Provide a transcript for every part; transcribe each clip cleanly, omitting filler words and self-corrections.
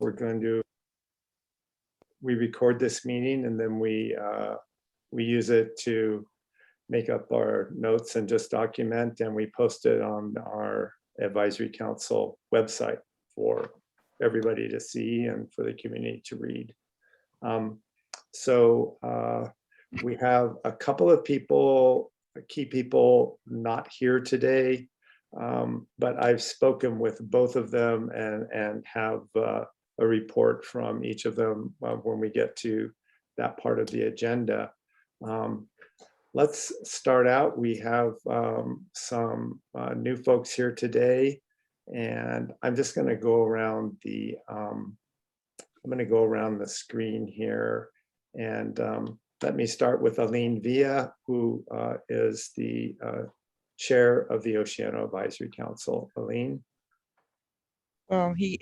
we record this meeting, and then we use it to make up our notes and just document, and we post it on our advisory council website for everybody to see and for the community to read. So we have a couple of people, key people, not here today, but I've spoken with both of them and have a report from each of them when we get to that part of the agenda. Let's start out. We have some new folks here today, and I'm just going to go around the screen here, and let me start with Aline Villa, who is the chair of the Oceano Advisory Council. Aline. Well, he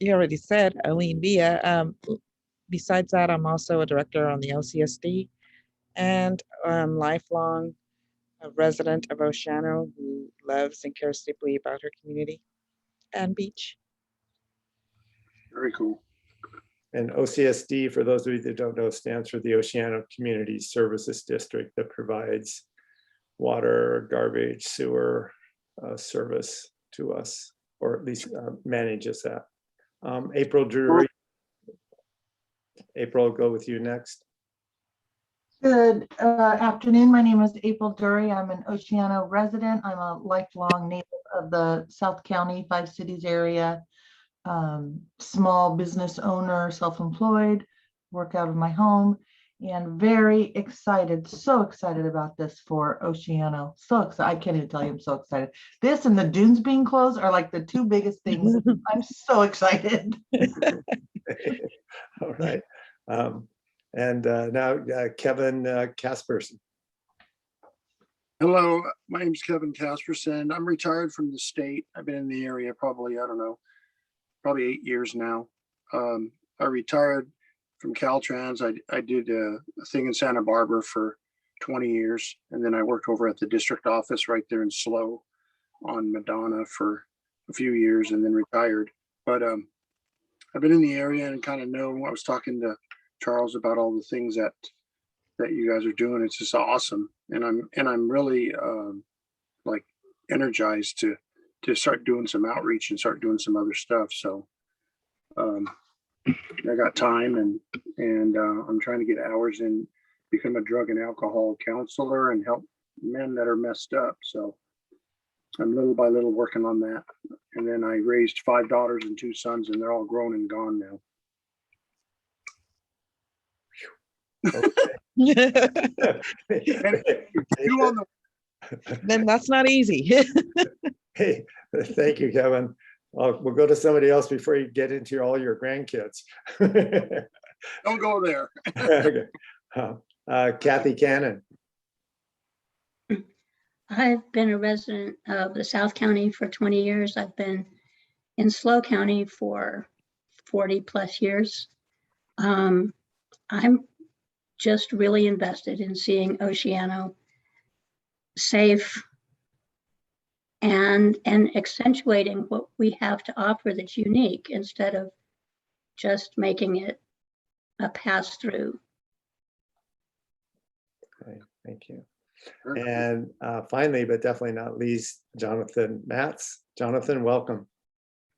already said Aline Villa. Besides that, I'm also a director on the LCSD and lifelong resident of Oceano who loves and cares deeply about her community and beach. Very cool. And OCSD, for those of you that don't know, stands for the Oceano Community Services District that provides water, garbage, sewer service to us, or at least manages that. April Drury. April, I'll go with you next. Good afternoon. My name is April Dury. I'm an Oceano resident. I'm a lifelong native of the South County, 5 cities area, small business owner, self-employed, work out of my home, and very excited, so excited about this for Oceano. So excited. I can't even tell you, I'm so excited. This and the dunes being closed are like the 2 biggest things. I'm so excited. All right. And now Kevin Casperson. Hello, my name is Kevin Casperson. I'm retired from the state. I've been in the area probably, I don't know, probably 8 years now. I retired from Caltrans. I did a thing in Santa Barbara for 20 years. And then I worked over at the district office right there in SLO on Madonna for a few years and then retired. But I've been in the area and kind of know. I was talking to Charles about all the things that you guys are doing. It's just awesome, and I'm really like energized to start doing some outreach and start doing some other stuff. So I got time, and I'm trying to get hours in, become a drug and alcohol counselor and help men that are messed up. So I'm little by little working on that. And then I raised 5 daughters and 2 sons, and they're all grown and gone now. Then that's not easy. Hey, thank you, Kevin. We'll go to somebody else before you get into all your grandkids. Don't go there. Okay. Kathy Cannon. I've been a resident of the South County for 20 years. I've been in SLO County for 40 plus years. I'm just really invested in seeing Oceano safe and accentuating what we have to offer that's unique instead of just making it a pass-through. Okay, thank you. And finally, but definitely not least, Jonathan Matz. Jonathan, welcome.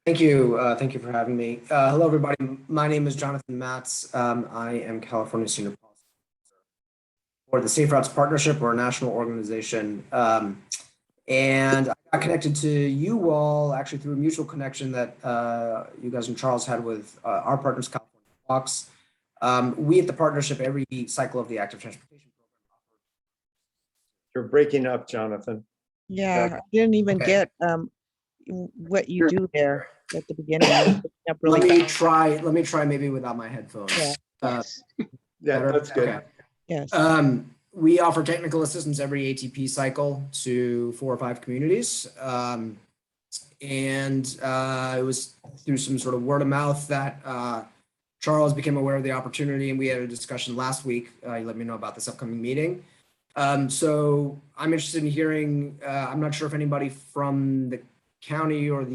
Thank you. Thank you for having me. Hello, everybody. My name is Jonathan Matz. I am California Senior Policy for the Safe Routes Partnership. We're a national organization. And I got connected to you all actually through a mutual connection that you guys and Charles had with our partners, California Sidewalks. We at the partnership, every cycle of the active transportation program. You're breaking up, Jonathan. Yeah, I didn't even get what you do there at the beginning. Let me try maybe without my headphones. Yeah, Yeah, that's good. Okay. yes. We offer technical assistance every ATP cycle to 4 or 5 communities. And it was through some sort of word of mouth that Charles became aware of the opportunity, and we had a discussion last week. He let me know about this upcoming meeting. So I'm interested in hearing, I'm not sure if anybody from the county or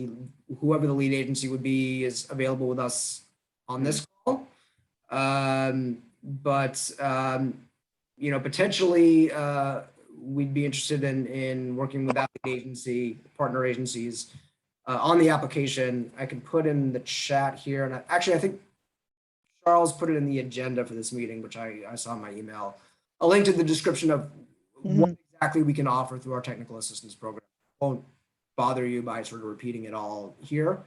whoever the lead agency would be is available with us on this call. But you know, potentially we'd be interested in working with that agency, partner agencies on the application. I can put in the chat here, and actually I think Charles put it in the agenda for this meeting, which I saw in my email, a link to the description of what exactly we can offer through our technical assistance program. Won't bother you by sort of repeating it all here.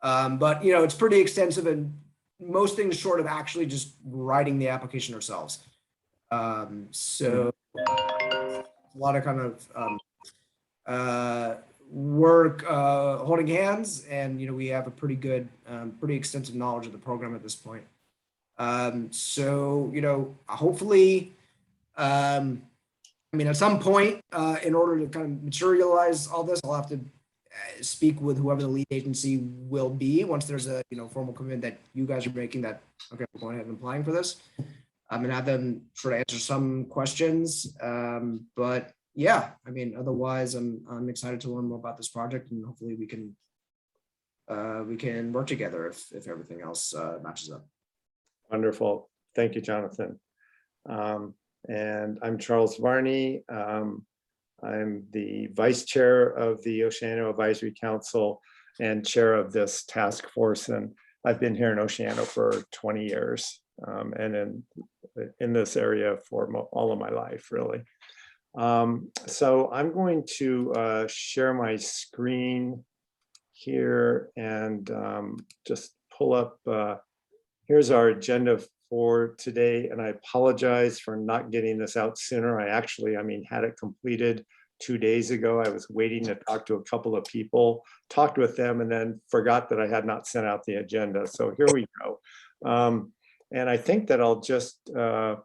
But you know, it's pretty extensive, and most things short of actually just writing the application ourselves. So a lot of kind of work holding hands, and you know, we have a pretty good, pretty extensive knowledge of the program at this point. So you know, hopefully, I mean, at some point, in order to kind of materialize all this, I'll have to speak with whoever the lead agency will be once there's a formal commitment that you guys are making that, okay, we're going ahead and applying for this. I'm gonna have them sort of answer some questions. But yeah, I mean, otherwise I'm excited to learn more about this project, and hopefully we can work together if everything else matches up. Wonderful. Thank you, Jonathan. And I'm Charles Varney. I'm the vice chair of the Oceano Advisory Council and chair of this task force. And I've been here in Oceano for 20 years and in this area for all of my life, really. So I'm going to share my screen here and just pull up, here's our agenda for today, and I apologize for not getting this out sooner. I mean, had it completed 2 days ago. I was waiting to talk to a couple of people, talked with them, and then forgot that I had not sent out the agenda. So here we go. And I think that I'll just, the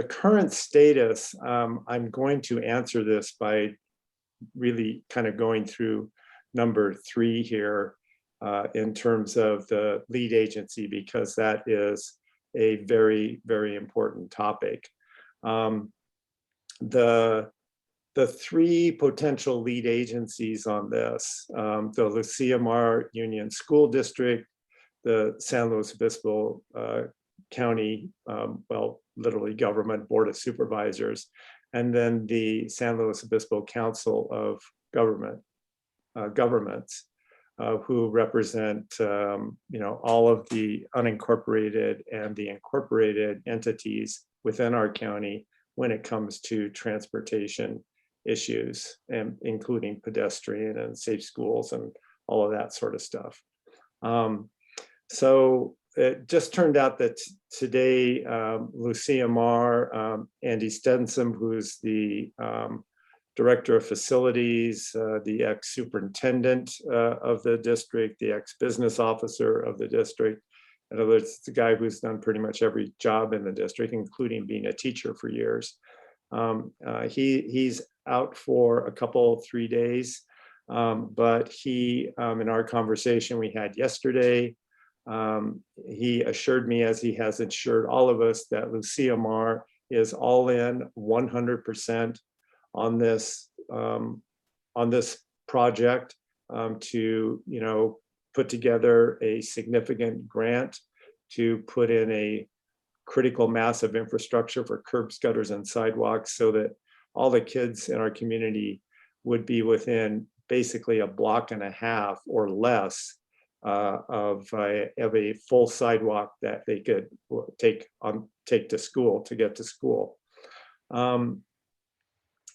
current status, I'm going to answer this by really kind of going through number 3 here. In terms of the lead agency, because that is a very, very important topic. The 3 potential lead agencies on this, the Lucia Mar Union School District, the San Luis Obispo County, well, literally government board of supervisors, and then the San Luis Obispo Council of Governments. Who represent, all of the unincorporated and the incorporated entities within our county when it comes to transportation issues, and including pedestrian and safe schools and all of that sort of stuff. So it just turned out that today, Lucia Mar, Andy Stenson, who's the Director of Facilities, the ex-superintendent of the district, the ex-business officer of the district. In other words, it's the guy who's done pretty much every job in the district, including being a teacher for years. He's out for a couple, 3 days, but he, in our conversation we had yesterday, he assured me, as he has assured all of us, that Lucia Mar is all in 100% on this project to put together a significant grant to put in a critical mass of infrastructure for curbs, gutters, and sidewalks, so that all the kids in our community would be within basically a block and a half or less of a full sidewalk that they could take to school, to get to school.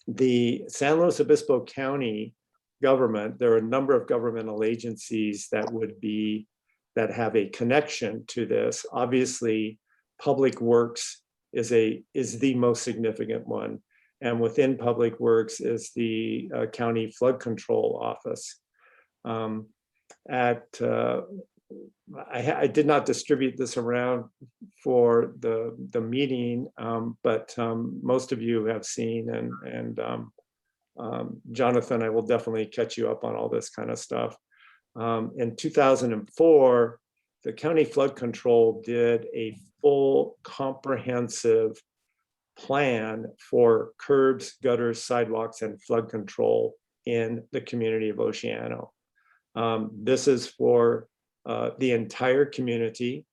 The San Luis Obispo County government, there are a number of governmental agencies that have a connection to this. Obviously, Public Works is the most significant one. And within Public Works is the County Flood Control Office. I did not distribute this around for the meeting, but most of you have seen, and Jonathan, I will definitely catch you up on all this kind of stuff. In 2004, the County Flood Control did a full comprehensive plan for curbs, gutters, sidewalks, and flood control in the community of Oceano. This is for the entire community.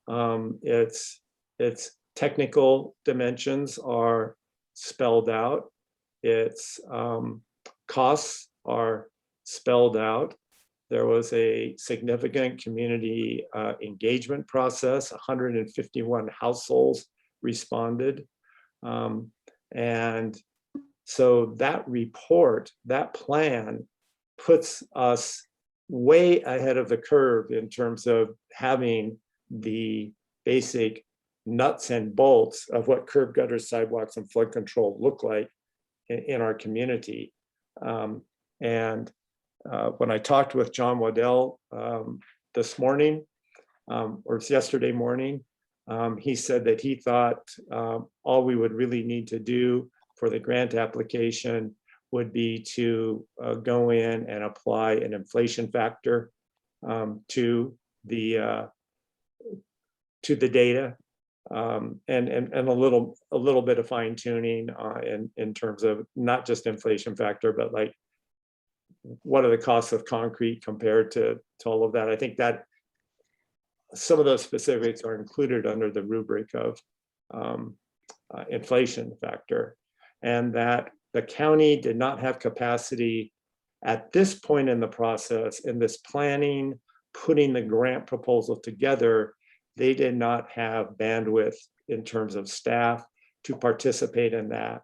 Its technical dimensions are spelled out. Its costs are spelled out. There was a significant community engagement process. 151 households responded. And so that report, that plan, puts us way ahead of the curve in terms of having the basic nuts and bolts of what curb gutter, sidewalks, and flood control look like in our community. When I talked with John Waddell this morning, or yesterday morning, he said that he thought all we would really need to do for the grant application would be to go in and apply an inflation factor to the data, and a little bit of fine tuning in terms of not just inflation factor, but like what are the costs of concrete compared to all of that. I think that some of those specifics are included under the rubric of inflation factor, and that the county did not have capacity at this point in the process, in this planning, putting the grant proposal together. They did not have bandwidth in terms of staff to participate in that.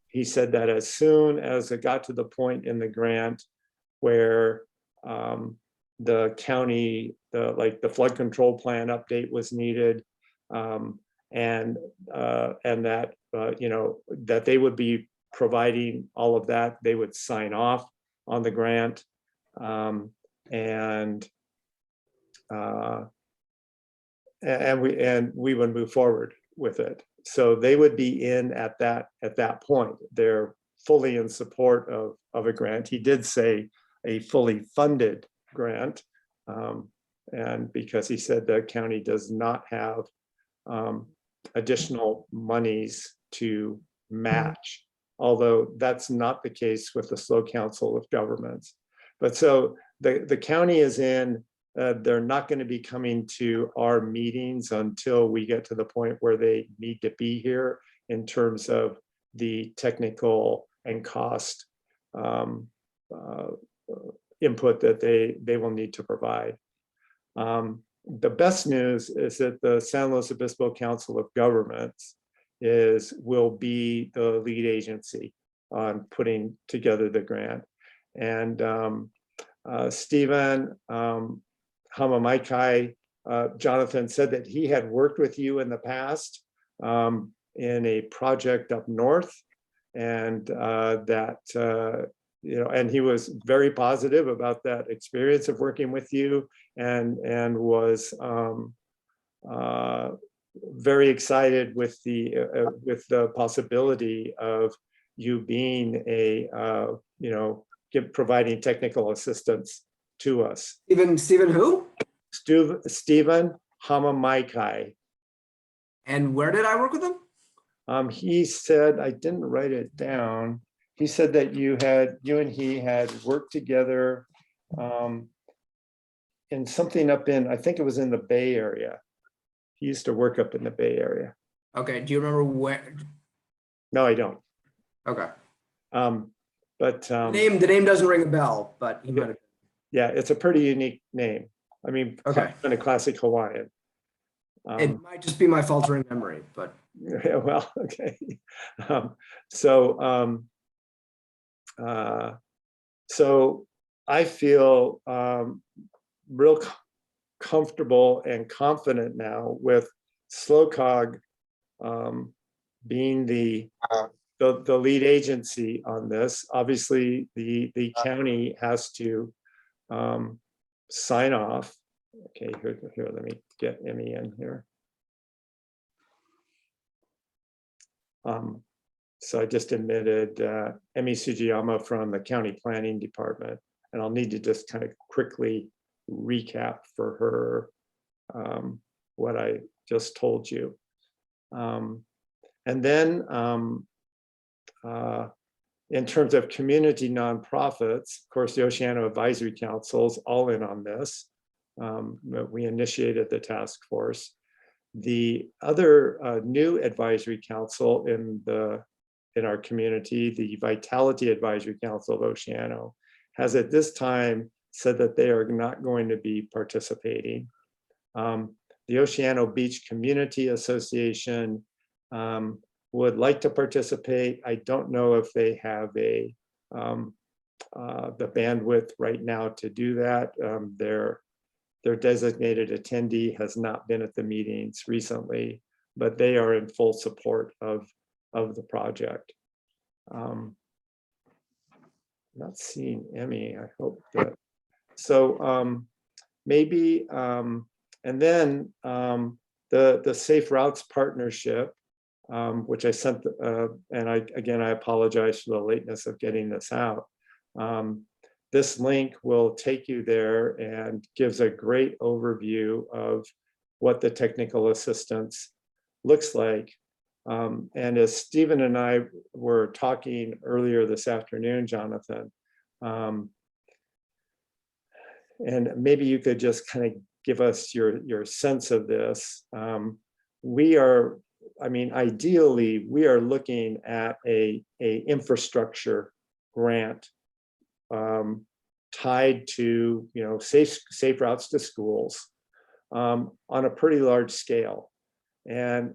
He said that as soon as it got to the point in the grant where the county, the flood control plan update was needed, and that that they would be providing all of that, they would sign off on the grant, and we would move forward with it. So they would be in at that point. They're fully in support of a grant. He did say a fully funded grant, and because he said the county does not have additional monies to match, although that's not the case with the SLO Council of Governments. But so the county is in. They're not going to be coming to our meetings until we get to the point where they need to be here in terms of the technical and cost input that they will need to provide. The best news is that the San Luis Obispo Council of Governments will be the lead agency on putting together the grant. And Stephen Hamamaikai, Jonathan said that he had worked with you in the past in a project up north, and and he was very positive about that experience of working with you, and was very excited with the possibility of you being providing technical assistance to us. Stephen who? Stephen Hamamaikai. And where did I work with him? He said, I didn't write it down. He said that you and he had worked together in something up in, I think it was in the Bay Area. He used to work up in the Bay Area. Okay, do you remember where? No, I don't. Okay. But the name doesn't ring a bell, but he might have. Yeah, it's a pretty unique name. I mean, okay, kind of classic Hawaiian. It might just be my faltering memory, but yeah, well, okay. So I feel real comfortable and confident now with SLOCOG being the lead agency on this. Obviously, the county has to sign off. Okay, here, let me get Emmy in here. So I just admitted Emmy Sugiyama from the County Planning Department, and I'll need to just kind of quickly recap for her what I just told you. And then in terms of community nonprofits, of course, the Oceano Advisory Council is all in on this. But we initiated the task force. The other new advisory council in our community, the Vitality Advisory Council of Oceano, has at this time said that they are not going to be participating. The Oceano Beach Community Association would like to participate. I don't know if they have the bandwidth right now to do that. Their designated attendee has not been at the meetings recently, but they are in full support of the project. Not seeing Emmy, I hope that. So maybe, and then the Safe Routes Partnership, which I sent, and I apologize for the lateness of getting this out. This link will take you there and gives a great overview of what the technical assistance looks like. And as Stephen and I were talking earlier this afternoon, Jonathan, and maybe you could just kind of give us your sense of this. We are, I mean, ideally, we are looking at a infrastructure grant tied to, you know, safe routes to schools on a pretty large scale. And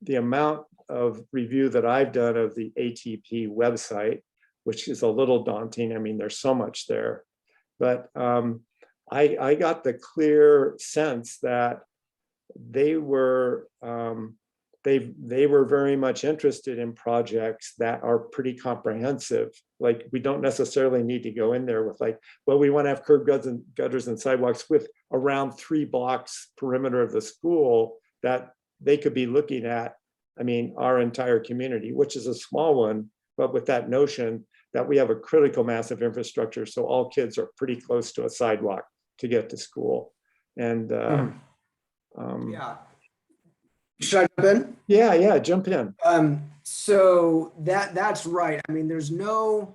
the amount of review that I've done of the ATP website, which is a little daunting. I mean, there's so much there, but I got the clear sense that they were very much interested in projects that are pretty comprehensive. Like, we don't necessarily need to go in there with like, well, we want to have curb gutters and sidewalks with around 3 blocks perimeter of the school, that they could be looking at, I mean, our entire community, which is a small one, but with that notion that we have a critical mass of infrastructure, so all kids are pretty close to a sidewalk to get to school. And Yeah. Should I jump in? Yeah, jump in. So that's right. I mean, there's not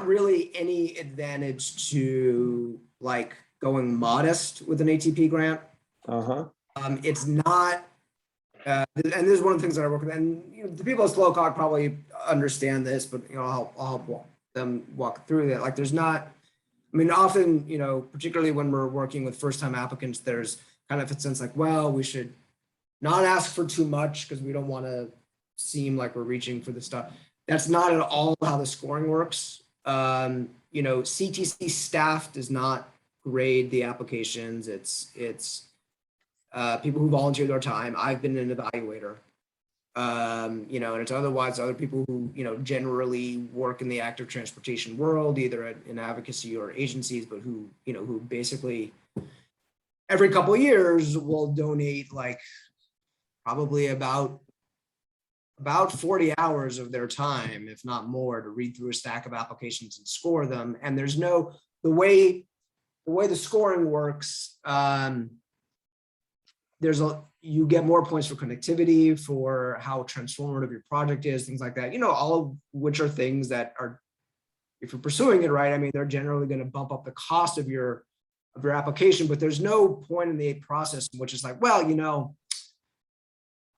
really any advantage to like going modest with an ATP grant. It's not, and this is one of the things that I work with, and you know, the people at Slowcock probably understand this, but you know, I'll help them walk through that. Like, there's not, I mean, often, you know, particularly when we're working with first-time applicants, there's kind of a sense like, well, we should not ask for too much because we don't want to seem like we're reaching for the stuff. That's not at all how the scoring works. You know, CTC staff does not grade the applications. It's people who volunteer their time. I've been an evaluator. You know, and it's otherwise other people who, you know, generally work in the active transportation world, either in advocacy or agencies, but who, you know, who basically every couple of years will donate like probably about 40 hours of their time, if not more, to read through a stack of applications and score them. And there's no, the way the scoring works, you get more points for connectivity, for how transformative your project is, things like that, you know, all of which are things that are, if you're pursuing it right, I mean, they're generally going to bump up the cost of your application, but there's no point in the process in which it's like, well, you know,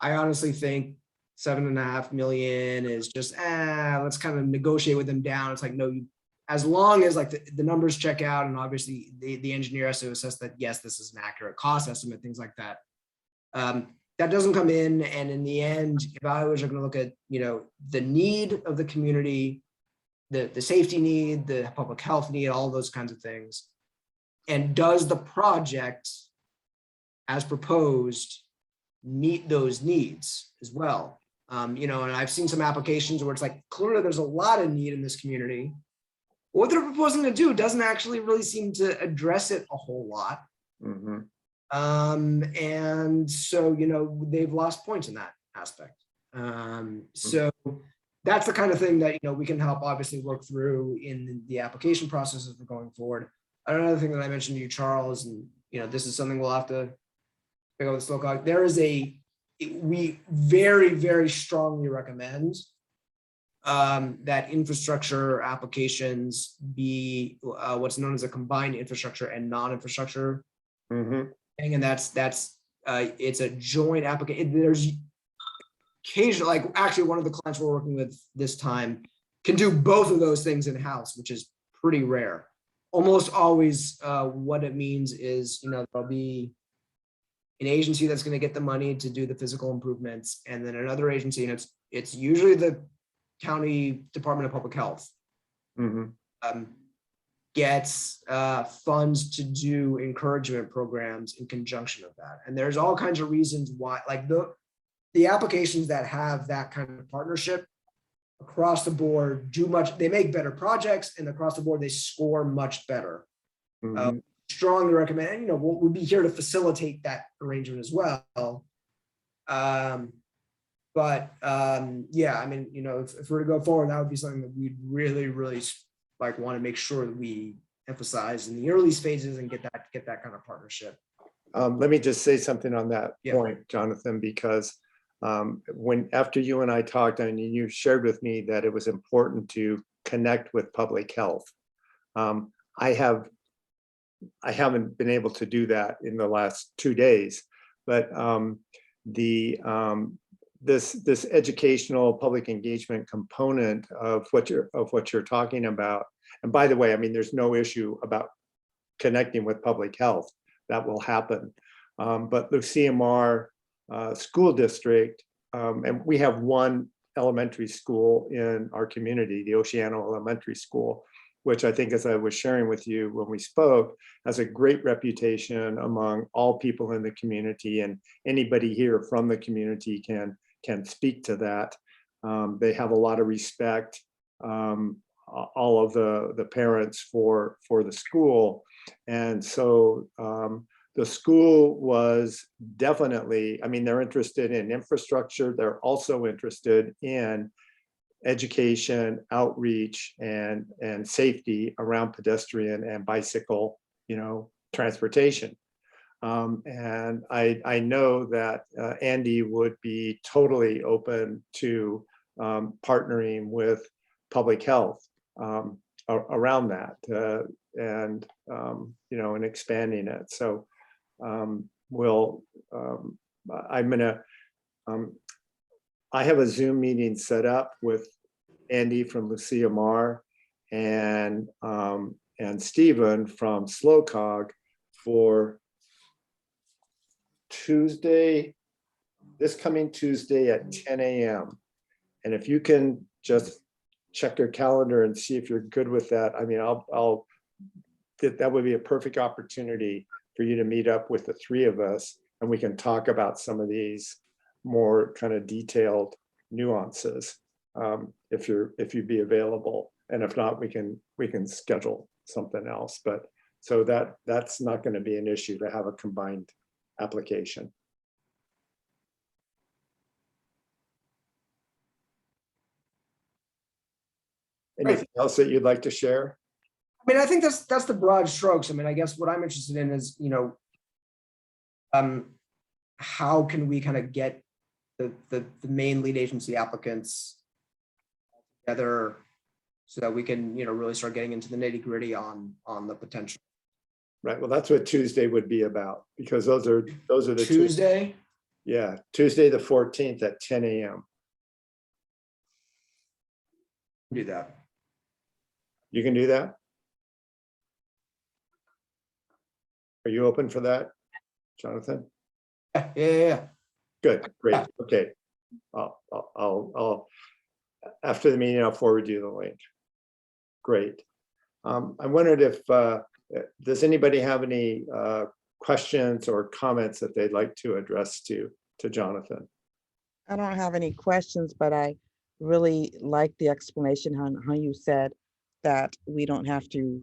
I honestly think $7.5 million is just, let's kind of negotiate with them down. It's like, no, as long as like the numbers check out, and obviously the engineer has to assess that, yes, this is an accurate cost estimate, things like that. That doesn't come in. And in the end, evaluators are going to look at, you know, the need of the community, the safety need, the public health need, all those kinds of things. And does the project as proposed meet those needs as well? You know, and I've seen some applications where it's like, clearly there's a lot of need in this community. What they're proposing to do doesn't actually really seem to address it a whole lot. And so, you know, they've lost points in that aspect. So that's the kind of thing that, you know, we can help obviously work through in the application process as we're going forward. Another thing that I mentioned to you, Charles, and, you know, this is something we'll have to pick up with Slowcock. There is we very, very strongly recommend that infrastructure applications be what's known as a combined infrastructure and non-infrastructure Mhm. thing, and that's it's a joint application. There's occasionally, like actually one of the clients we're working with this time can do both of those things in-house, which is pretty rare. Almost always what it means is, there'll be an agency that's going to get the money to do the physical improvements, and then another agency, and it's usually the County Department of Public Health, Mhm. gets funds to do encouragement programs in conjunction with that. And there's all kinds of reasons why, like the applications that have that kind of partnership across the board they make better projects, and across the board they score much better. Mhm. Strongly recommend, and we'll be here to facilitate that arrangement as well. Yeah, I mean, if we're to go forward, that would be something that we'd really, really like want to make sure that we emphasize in the early phases and get that kind of partnership. Let me just say something on that Yeah. point, Jonathan, because after you and I talked, and you shared with me that it was important to connect with public health. I haven't been able to do that in the last 2 days, but this educational public engagement component of what you're talking about. And by the way, I mean, there's no issue about connecting with public health. That will happen. But the CMR school district, and we have one elementary school in our community, the Oceano Elementary School, which I think, as I was sharing with you when we spoke, has a great reputation among all people in the community, and anybody here from the community can speak to that. They have a lot of respect, all of the parents for the school. And so the school was definitely, I mean, they're interested in infrastructure. They're also interested in education, outreach, and safety around pedestrian and bicycle, transportation. And I know that Andy would be totally open to partnering with public health around that, and and expanding it. So I have a Zoom meeting set up with Andy from Lucia Mar and Stephen from SlowCog for this coming Tuesday at 10 a.m. And if you can just check your calendar and see if you're good with that, I mean, that would be a perfect opportunity for you to meet up with the three of us, and we can talk about some of these more kind of detailed nuances, if you'd be available. And if not, we can schedule something else. But so that's not going to be an issue to have a combined application. Anything else that you'd like to share? I mean, I think that's the broad strokes. I mean, I guess what I'm interested in is, how can we kind of get the main lead agency applicants together so that we can, really start getting into the nitty-gritty on the potential. Right. Well, that's what Tuesday would be about, because those are the Tuesday. Yeah, Tuesday the 14th at 10 a.m. Do that. You can do that? Are you open for that, Jonathan? Yeah. Good, great, okay. I'll after the meeting, I'll forward you the link. Great. I wondered if does anybody have any questions or comments that they'd like to address to Jonathan? I don't have any questions, but I really like the explanation how you said that we don't have to,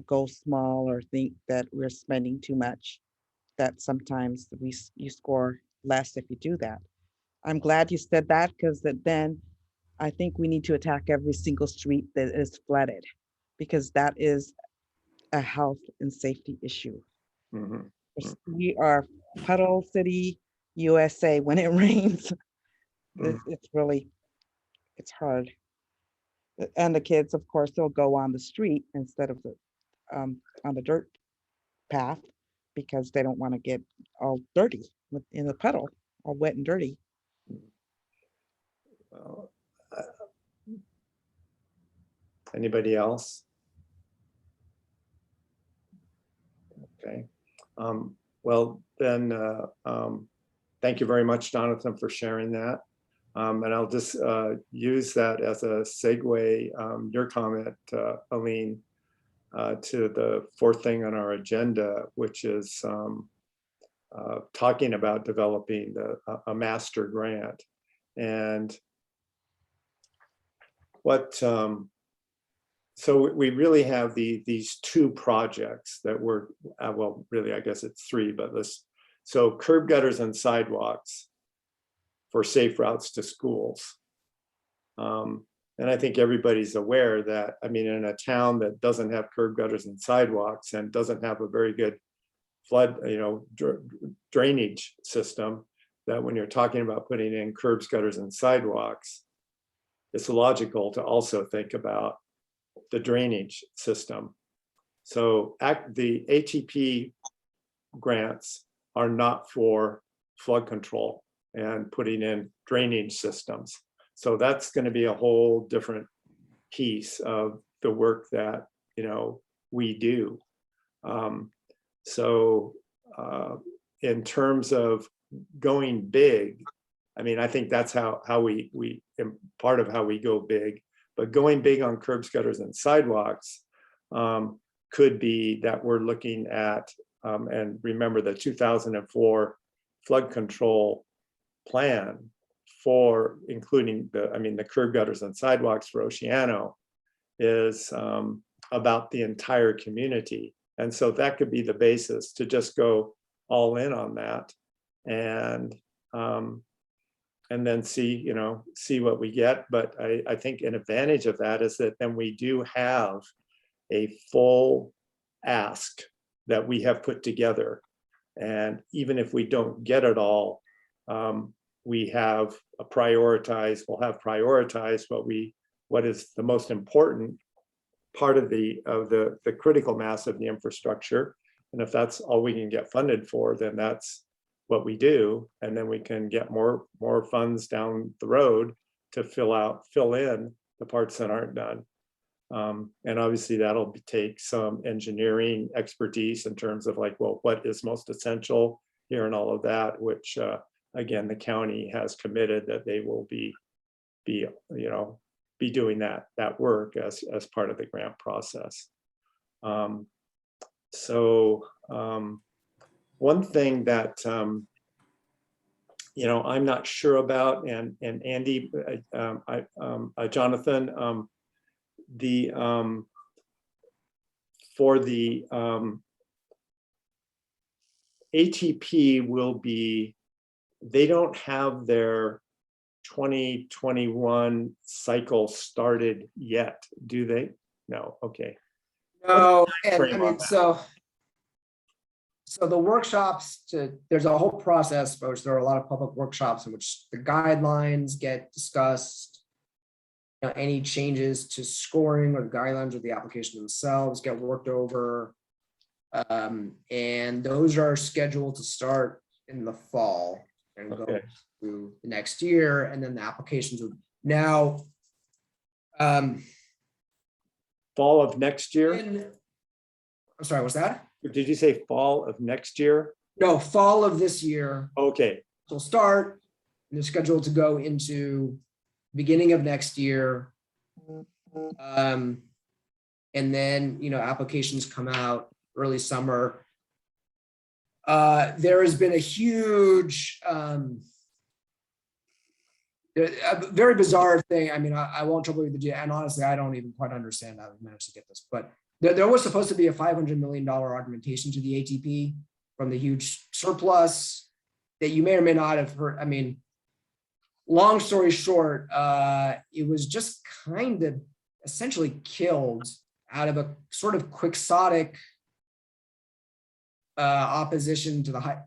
go small or think that we're spending too much, that sometimes you score less if you do that. I'm glad you said that, because then I think we need to attack every single street that is flooded, because that is a health and safety issue. Mhm. We are puddle city, USA. When it rains, Mhm. it's hard. And the kids, of course, they'll go on the street instead of the on the dirt path because they don't want to get all dirty in the puddle, all wet and dirty. Well, anybody else? Okay. Well, then, thank you very much, Jonathan, for sharing that. And I'll just use that as a segue, your comment, Aline, to the fourth thing on our agenda, which is talking about developing a master grant. And what, so we really have these two projects that we're, well, really, I guess it's three, but so curb gutters and sidewalks for safe routes to schools. And I think everybody's aware that, I mean, in a town that doesn't have curb gutters and sidewalks and doesn't have a very good flood, drainage system, that when you're talking about putting in curbs, gutters, and sidewalks, it's logical to also think about the drainage system. So the ATP grants are not for flood control and putting in drainage systems. So that's going to be a whole different piece of the work that, we do. In terms of going big, I mean, I think that's how we part of how we go big, but going big on curbs, gutters, and sidewalks could be that we're looking at, and remember the 2004 flood control plan for including the curb, gutters, and sidewalks for Oceano is about the entire community. And so that could be the basis to just go all in on that and then see what we get. But I think an advantage of that is that then we do have a full ask that we have put together. And even if we don't get it all, we have prioritized what is the most important part of the critical mass of the infrastructure. And if that's all we can get funded for, then that's what we do. And then we can get more funds down the road to fill in the parts that aren't done. And obviously that'll take some engineering expertise in terms of what is most essential here and all of that, which again, the county has committed that they will be doing that work as part of the grant process. One thing that I'm not sure about, and Andy, Jonathan, for the ATP will be, they don't have their 2021 cycle started yet, do they? No, okay. No, and frame I on mean, that? so the workshops there's a whole process, but there are a lot of public workshops in which the guidelines get discussed. Any changes to scoring or the guidelines or the application themselves get worked over. And those are scheduled to start in the fall and go through the next year, and then the applications would now. Fall of next year? I'm sorry, what's that? Did you say fall of next year? No, fall of this year. Okay. Will start, and they're scheduled to go into beginning of next year. And then, applications come out early summer. There has been a huge, a very bizarre thing. I mean, I won't trouble you with the detail, and honestly, I don't even quite understand how we managed to get this, but there was supposed to be a $500 million augmentation to the ATP from the huge surplus that you may or may not have heard. I mean, long story short, it was just kind of essentially killed out of a sort of quixotic opposition to the high.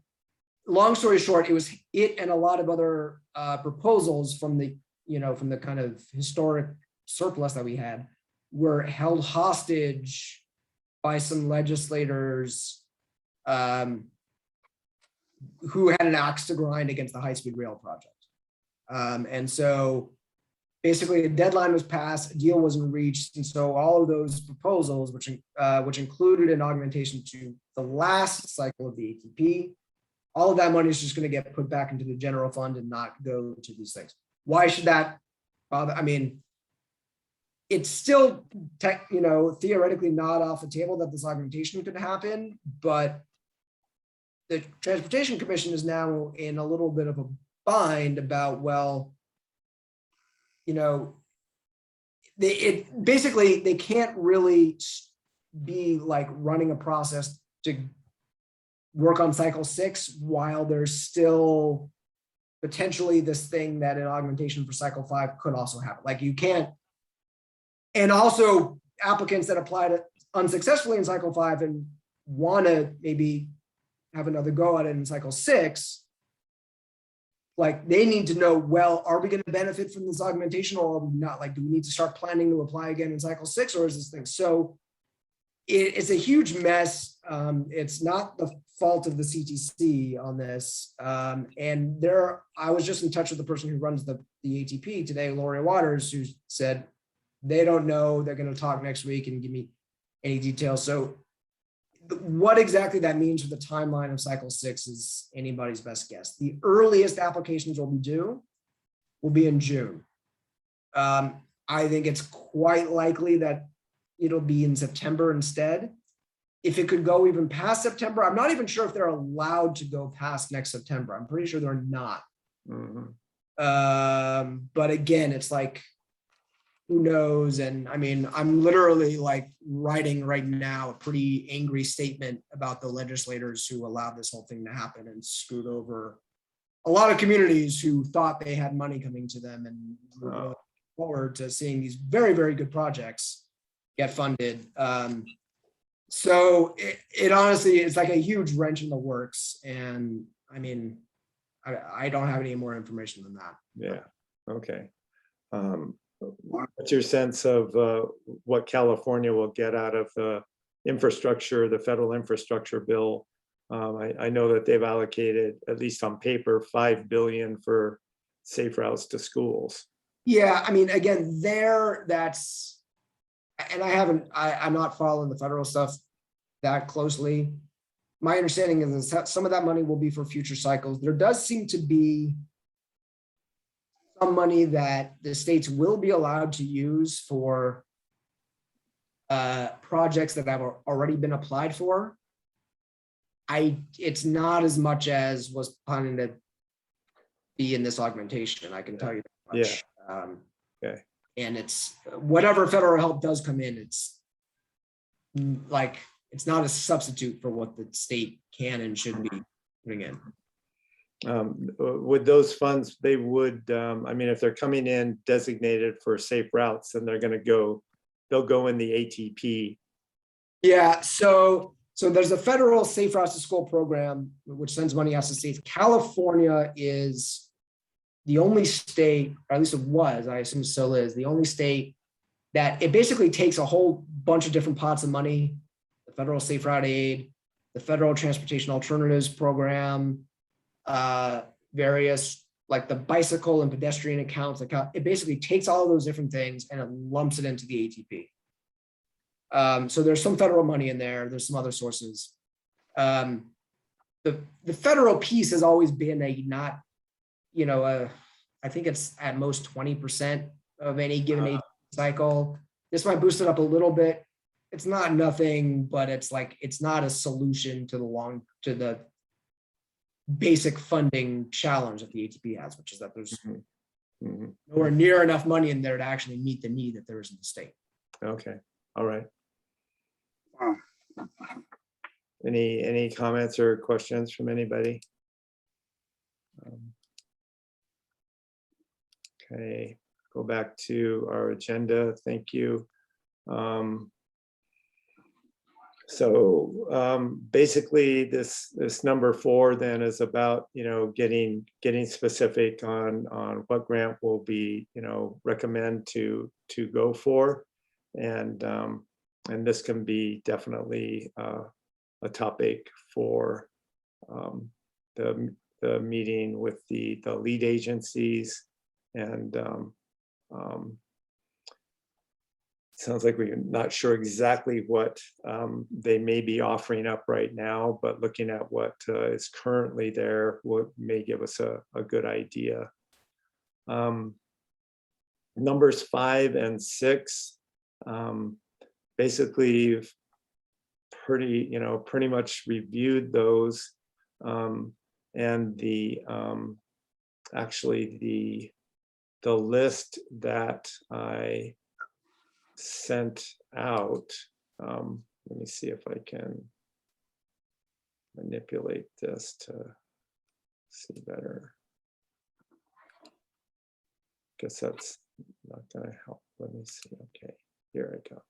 Long story short, it was it and a lot of other proposals from the kind of historic surplus that we had were held hostage by some legislators who had an axe to grind against the high-speed rail project. And so basically a deadline was passed, a deal wasn't reached. And so all of those proposals, which included an augmentation to the last cycle of the ATP, all of that money is just going to get put back into the general fund and not go to these things. Why should that bother? I mean, it's still theoretically not off the table that this augmentation could happen, but the Transportation Commission is now in a little bit of a bind about, well, they can't really be like running a process to work on cycle 6 while there's still potentially this thing that an augmentation for cycle 5 could also happen. Like you can't, and also applicants that applied it unsuccessfully in cycle 5 and want to maybe have another go at it in cycle 6, like they need to know, well, are we going to benefit from this augmentation or are we not? Like, do we need to start planning to apply again in cycle 6, or is this thing? So it's a huge mess. It's not the fault of the CTC on this. And I was just in touch with the person who runs the ATP today, Lori Waters, who said they don't know. They're going to talk next week and give me any details. So what exactly that means for the timeline of cycle 6 is anybody's best guess. The earliest applications will be due will be in June. I think it's quite likely that it'll be in September instead. If it could go even past September, I'm not even sure if they're allowed to go past next September. I'm pretty sure they're not. But again, it's like, who knows? And I mean, I'm literally like writing right now a pretty angry statement about the legislators who allowed this whole thing to happen and screwed over a lot of communities who thought they had money coming to them, and we're going forward to seeing these very, very good projects get funded. So it honestly is like a huge wrench in the works. And I mean, I don't have any more information than that. Yeah, okay. What's your sense of what California will get out of the infrastructure, the federal infrastructure bill? I know that they've allocated, at least on paper, $5 billion for safe routes to schools. Yeah, I mean, again, that's, and I'm not following the federal stuff that closely. My understanding is that some of that money will be for future cycles. There does seem to be some money that the states will be allowed to use for projects that have already been applied for. It's not as much as was planned to be in this augmentation, I can tell you that much. Okay. And it's whatever federal help does come in, it's like, it's not a substitute for what the state can and should be putting in. With those funds, they would, I mean, if they're coming in designated for safe routes, then they'll go in the ATP. Yeah, so there's a federal Safe Routes to School program, which sends money out to states. California is the only state, or at least it was, I assume still is, the only state that it basically takes a whole bunch of different pots of money, the federal Safe Route Aid, the federal Transportation Alternatives Program, various like the bicycle and pedestrian accounts. It basically takes all of those different things and it lumps it into the ATP. So there's some federal money in there. There's some other sources. The federal piece has always been I think it's at most 20% of any given ATP cycle. This might boost it up a little bit. It's not nothing, but it's like, it's not a solution to the basic funding challenge that the ATP has, which is that there's nowhere near enough money in there to actually meet the need that there is in the state. Okay, all right. Wow. Any comments or questions from anybody? Okay, go back to our agenda. Thank you. So basically this number 4 then is about, getting specific on what grant will be, recommend to go for. And this can be definitely a topic for the meeting with the lead agencies. And sounds like we're not sure exactly what they may be offering up right now, but looking at what is currently there may give us a good idea. Numbers 5 and 6, basically pretty much reviewed those. And actually the list that I sent out, let me see if I can manipulate this to see better. Guess that's not going to help. Let me see. Okay, here I go.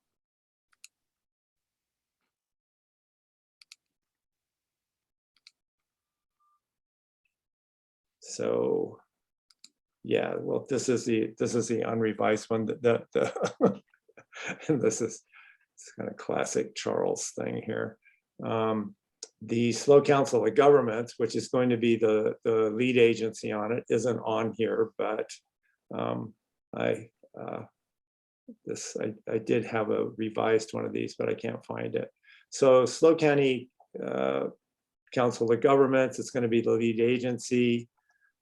So yeah, well, this is the unrevised one. And this is kind of classic Charles thing here. The SLO Council of Governments, which is going to be the lead agency on it, isn't on here, but I did have a revised one of these, but I can't find it. So SLO County Council of Governments, it's going to be the lead agency.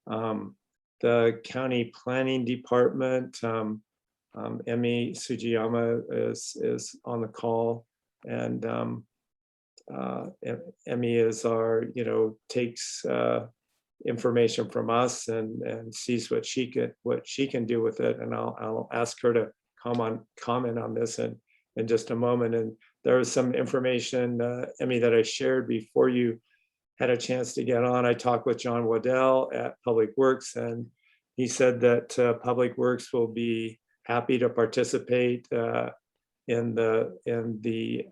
The County Planning Department, Emi Sujiyama is on the call, and Emi is our, takes information from us and sees what she can do with it. And I'll ask her to comment on this in just a moment. And there was some information, Emi, that I shared before you had a chance to get on. I talked with John Waddell at Public Works, and he said that Public Works will be happy to participate in the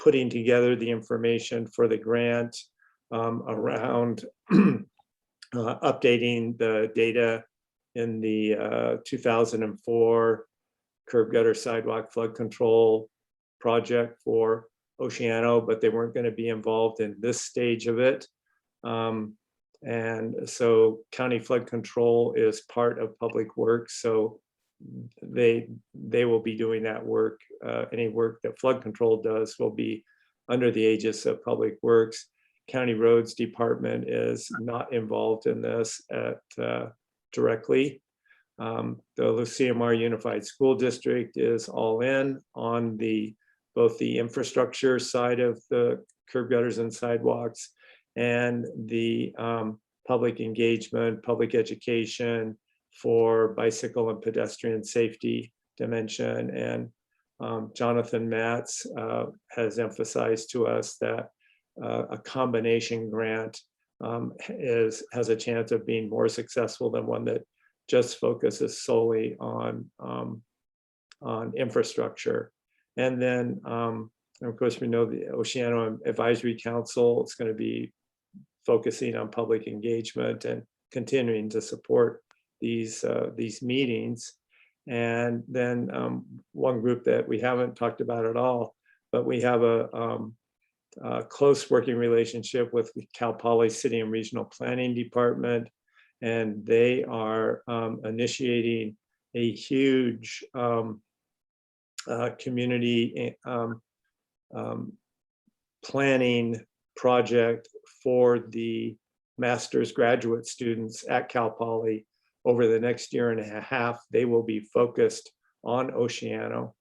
putting together the information for the grant around updating the data in the 2004 curb gutter sidewalk flood control project for Oceano, but they weren't going to be involved in this stage of it. And so county flood control is part of Public Works. So they will be doing that work. Any work that flood control does will be under the aegis of Public Works. County Roads Department is not involved in this directly. The CMR Unified School District is all in on both the infrastructure side of the curb gutters and sidewalks and the public engagement, public education for bicycle and pedestrian safety dimension. And Jonathan Matz has emphasized to us that a combination grant has a chance of being more successful than one that just focuses solely on infrastructure. And then, of course, we know the Oceano Advisory Council is going to be focusing on public engagement and continuing to support these meetings. And then one group that we haven't talked about at all, but we have a close working relationship with Cal Poly City and Regional Planning Department, and they are initiating a huge community planning project for the master's graduate students at Cal Poly. Over the next year and a half, they will be focused on Oceano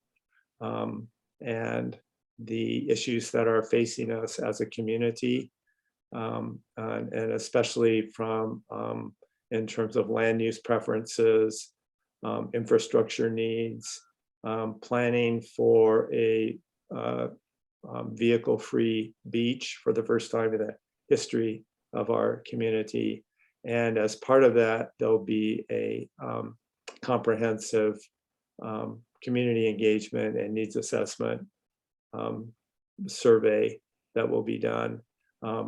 and the issues that are facing us as a community, and especially from in terms of land use preferences, infrastructure needs, planning for a vehicle-free beach for the first time in the history of our community. And as part of that, there'll be a comprehensive community engagement and needs assessment survey that will be done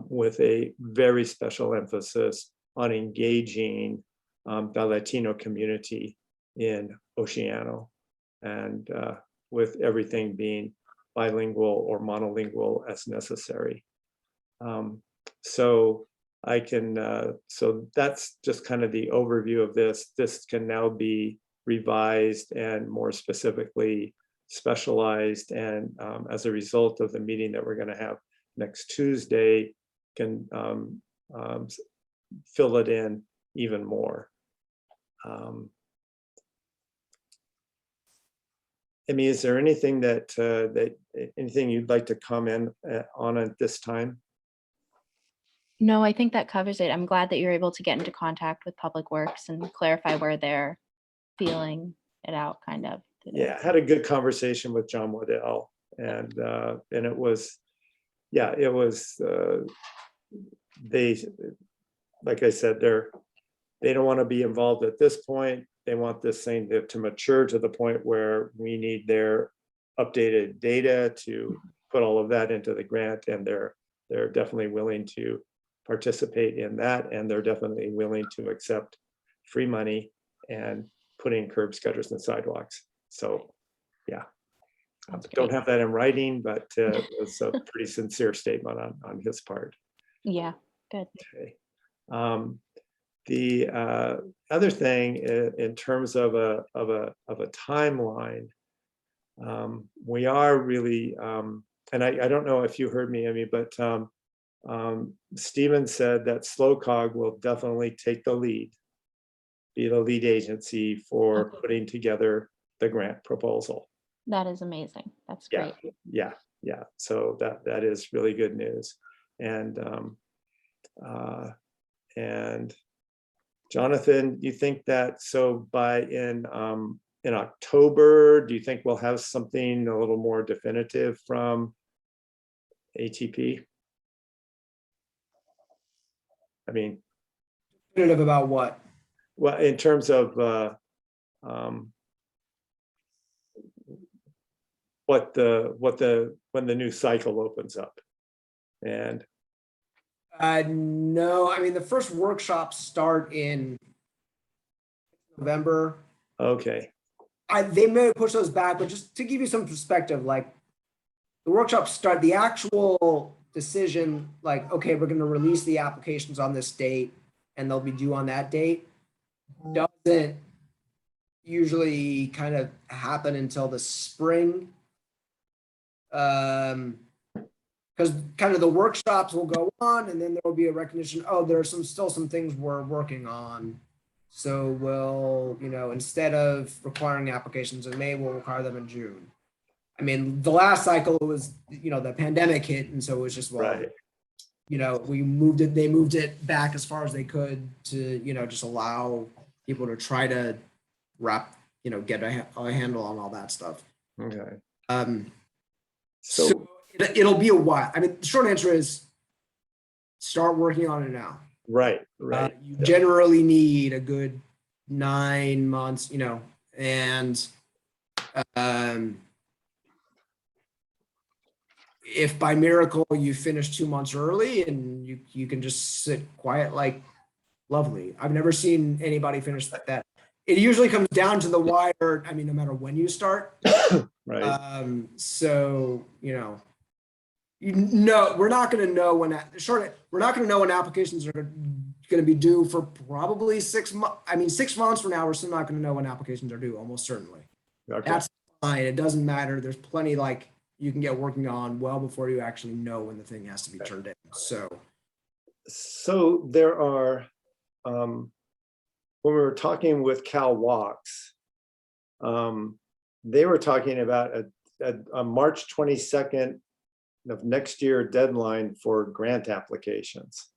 with a very special emphasis on engaging the Latino community in Oceano, and with everything being bilingual or monolingual as necessary. So I can, so that's just kind of the overview of this. This can now be revised and more specifically specialized, and as a result of the meeting that we're going to have next Tuesday, can fill it in even more. Amy, is there anything that anything you'd like to comment on at this time? No, I think that covers it. I'm glad that you're able to get into contact with Public Works and clarify where they're feeling it out, kind of. Yeah, I had a good conversation with John Waddell, and it was, yeah, it was, they, like I said, they don't want to be involved at this point. They want this thing to mature to the point where we need their updated data to put all of that into the grant, and they're definitely willing to participate in that, and they're definitely willing to accept free money and put in curbs, gutters, and sidewalks. So, yeah, don't have that in writing, but it's a pretty sincere statement on his part. Yeah, good. Okay. The other thing in terms of a timeline, we are really, and I don't know if you heard me, Amy, but Stephen said that SLOCOG will definitely take the lead, be the lead agency for putting together the grant proposal. That is amazing. That's great. Yeah. So that is really good news. And Jonathan, you think that, so by in October, do you think we'll have something a little more definitive from ATP? I mean, Definitive about what? well, in terms of when the new cycle opens up, and No, I mean, the first workshops start in November. okay, They may push those back, but just to give you some perspective, like the workshops start, the actual decision, like, okay, we're going to release the applications on this date and they'll be due on that date, doesn't usually kind of happen until the spring. Because kind of the workshops will go on, and then there will be a recognition, oh, there are still some things we're working on. So we'll, instead of requiring applications in May, we'll require them in June. I mean, the last cycle was, the pandemic hit, and so it was just, well, right. We moved it, they moved it back as far as they could to, just allow people to try to get a handle on all that stuff. Okay. So it'll be a while. I mean, the short answer is start working on it now. Right. You generally need a good 9 months, and if by miracle you finish 2 months early and you can just sit quiet, like, lovely. I've never seen anybody finish like that. It usually comes down to the wire. I mean, no matter when you start. Right. So, we're not going to know when we're not going to know when applications are going to be due for probably 6 months. I mean, 6 months from now, we're still not going to know when applications are due, almost certainly. Okay. That's fine. It doesn't matter. There's plenty you can get working on well before you actually know when the thing has to be turned in. So there are, when we were talking with Cal Walks, they were talking about a March 22nd of next year deadline for grant applications.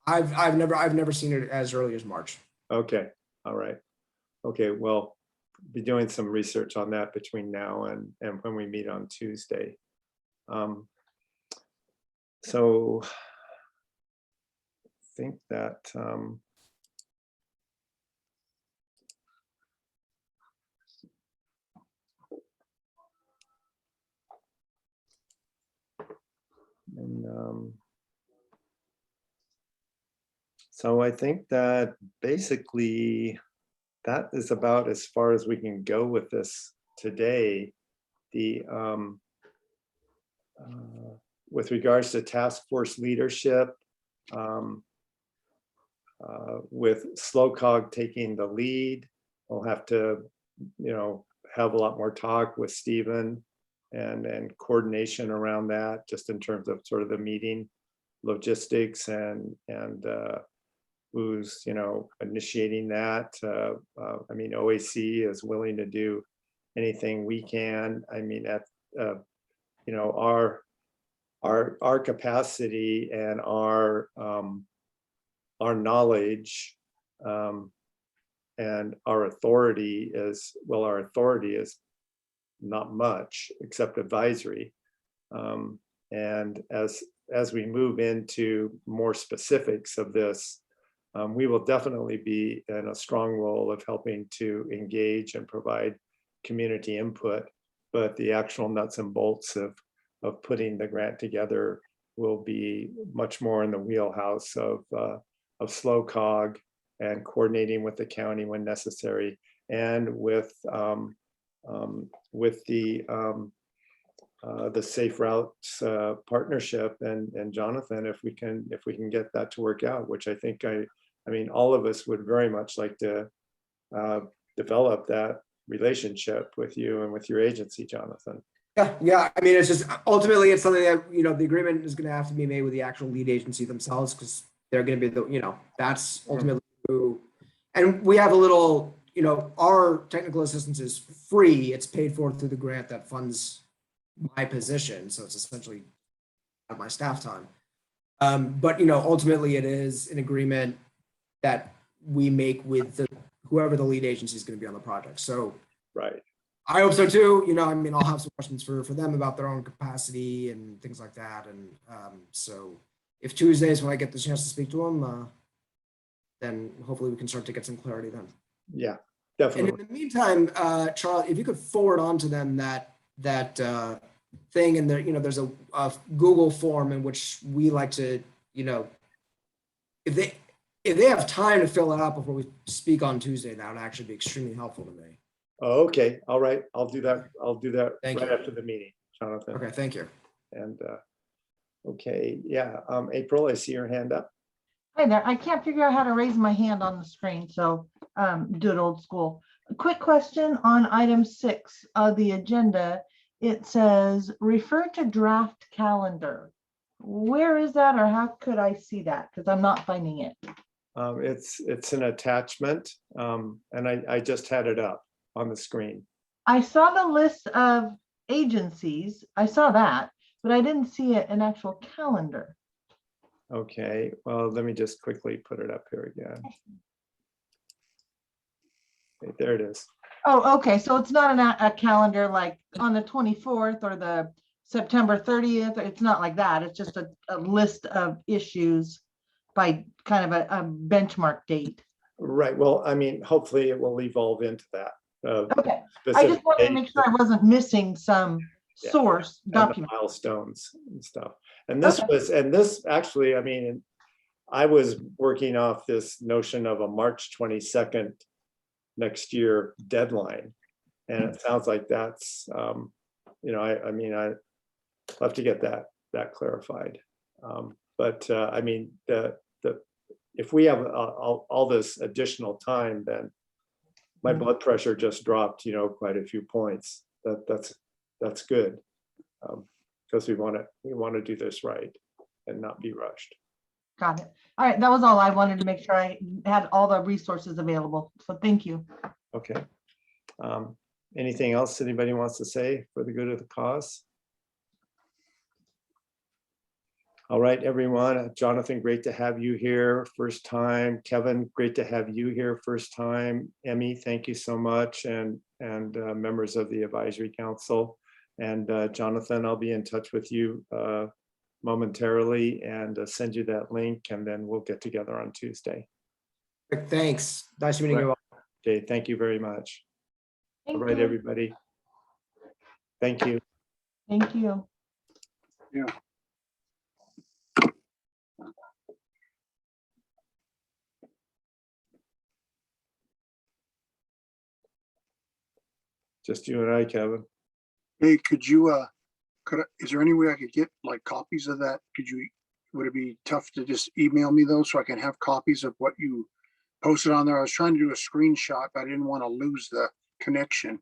I've never seen it as early as March. Okay. All right. Okay. Well, be doing some research on that between now and when we meet on Tuesday. So I think that And so I think that basically that is about as far as we can go with this today. The with regards to task force leadership, with SlowCog taking the lead, we'll have to, have a lot more talk with Stephen and coordination around that, just in terms of sort of the meeting logistics and who's, initiating that. I mean, OAC is willing to do anything we can. I mean, at our capacity and our knowledge and our authority is, well, our authority is not much except advisory. And as we move into more specifics of this, we will definitely be in a strong role of helping to engage and provide community input, but the actual nuts and bolts of putting the grant together will be much more in the wheelhouse of SlowCog and coordinating with the county when necessary, and with the Safe Routes partnership and Jonathan, if we can get that to work out, which I think I mean all of us would very much like to develop that relationship with you and with your agency, Jonathan. Yeah. I mean, it's just ultimately it's something that the agreement is going to have to be made with the actual lead agency themselves, because they're going to be the that's ultimately who. And we have a little our technical assistance is free. It's paid for through the grant that funds my position, so it's essentially my staff time. But ultimately it is an agreement that we make with whoever the lead agency is going to be on the project. So right. I hope so too. I mean, I'll have some questions for them about their own capacity and things like that. And so if Tuesdays when I get the chance to speak to them, then hopefully we can start to get some clarity then. Yeah, definitely. And in the meantime, Charlie, if you could forward on to them that thing, and there's a Google form in which we like to, if they have time to fill it out before we speak on Tuesday, that would actually be extremely helpful to me. Oh, okay. All right. I'll do that. Thank right you. after the meeting, Jonathan. Okay, thank you. And okay, yeah. April, I see your hand up. Hi there. I can't figure out how to raise my hand on the screen, so do it old school. A quick question on item 6 of the agenda. It says refer to draft calendar. Where is that, or how could I see that? Because I'm not finding it. It's an attachment, and I just had it up on the screen. I saw the list of agencies. I saw that, but I didn't see an actual calendar. Okay, well, let me just quickly put it up here again. Okay, there it is. Oh, okay. So it's not a calendar like on the 24th or the September 30th. It's not like that. It's just a list of issues by kind of a benchmark date. Right. Well, I mean, hopefully it will evolve into that. Okay. I just wanted to make sure I wasn't missing some source document. Milestones and stuff. And this actually, I mean, I was working off this notion of a March 22nd next year deadline. And it sounds like that's, I mean, I'll have to get that clarified. But I mean, if we have all this additional time, then my blood pressure just dropped, quite a few points. That's good, because we want to do this right and not be rushed. Got it. All right. That was all. I wanted to make sure I had all the resources available. So thank you. Okay. Anything else anybody wants to say for the good of the cause? All right, everyone. Jonathan, great to have you here first time. Kevin, great to have you here first time. Emmy, thank you so much. And members of the advisory council. And Jonathan, I'll be in touch with you momentarily and send you that link, and then we'll get together on Tuesday. Thanks. Nice meeting you all. Okay, thank you very much. All right, everybody. Thank you. Thank you. Yeah. Just you and I, Kevin. Hey, could you, is there any way I could get like copies of that? Would it be tough to just email me those so I can have copies of what you posted on there? I was trying to do a screenshot, but I didn't want to lose the connection.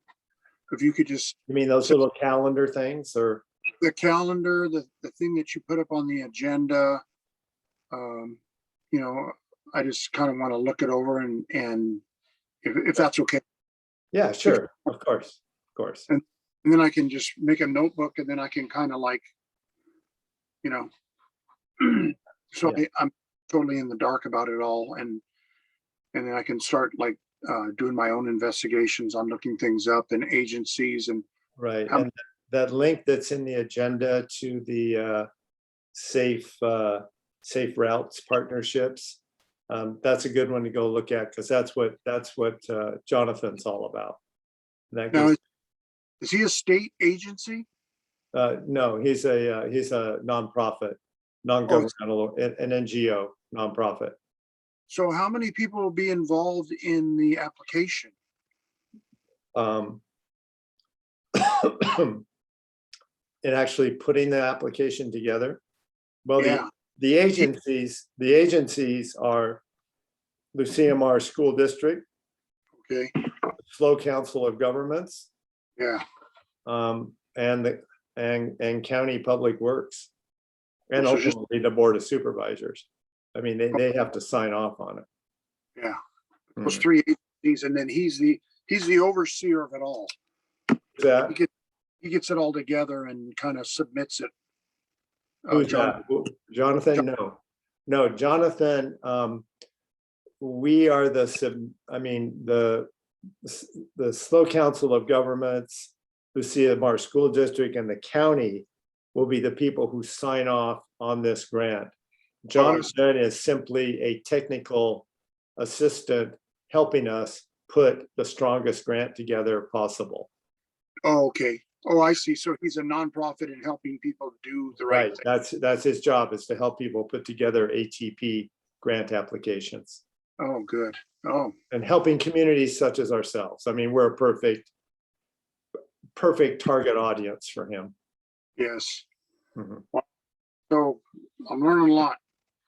If you could just, You mean those little calendar things or? the calendar, the thing that you put up on the agenda, you know, I just kind of want to look it over and if that's okay. Yeah, sure. Of course. And then I can just make a notebook and then I can kind of like, you know, so Yeah. I'm totally in the dark about it all. And then I can start like doing my own investigations on looking things up and agencies and Right. How- And that link that's in the agenda to the safe routes partnerships, that's a good one to go look at because that's what Jonathan's all about. And that now, gives, is he a state agency? no, he's a nonprofit, non-governmental, an NGO nonprofit. So how many people will be involved in the application? In actually putting the application together. Well, Yeah. the agencies are the CMR School District, Okay, Slow Council of Governments, yeah, and County Public Works, and So just- ultimately the Board of Supervisors. I mean, they have to sign off on it. yeah. Those Mhm. three agencies, and then he's the overseer of it all. That, He gets it all together and kind of submits it. who's John, that? Jonathan? No, Jonathan, we are the Slow Council of Governments, the CMR School District and the county will be the people who sign off on this grant. Jonathan is simply a technical assistant helping us put the strongest grant together possible. oh, okay. Oh, I see. So he's a nonprofit and helping people do the right Right, thing. that's his job, is to help people put together ATP grant applications Oh, good. Oh, and helping communities such as ourselves. I mean, we're a perfect target audience for him. yes. Mhm. So I'm learning a lot,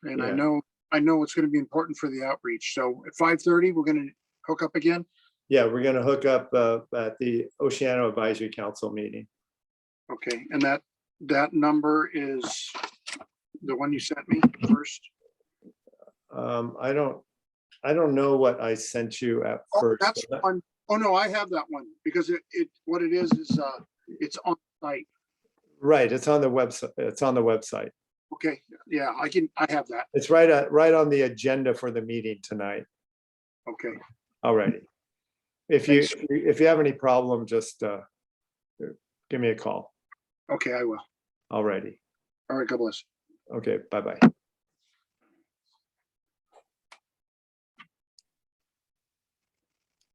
and Yeah. I know it's going to be important for the outreach. So at 5:30, we're going to hook up again. Yeah, we're gonna hook up at the Oceano Advisory Council meeting. Okay, and that number is the one you sent me first. I don't know what I sent you at Oh, first. that's one. Oh, no, I have that one because what it is it's on site. Right, it's on the website. It's on the website. Okay, yeah, I have that. It's right on the agenda for the meeting tonight. Okay, Alrighty. If you have any problem, just give me a call. okay, I will. Alrighty. All right, God bless. Okay, bye-bye.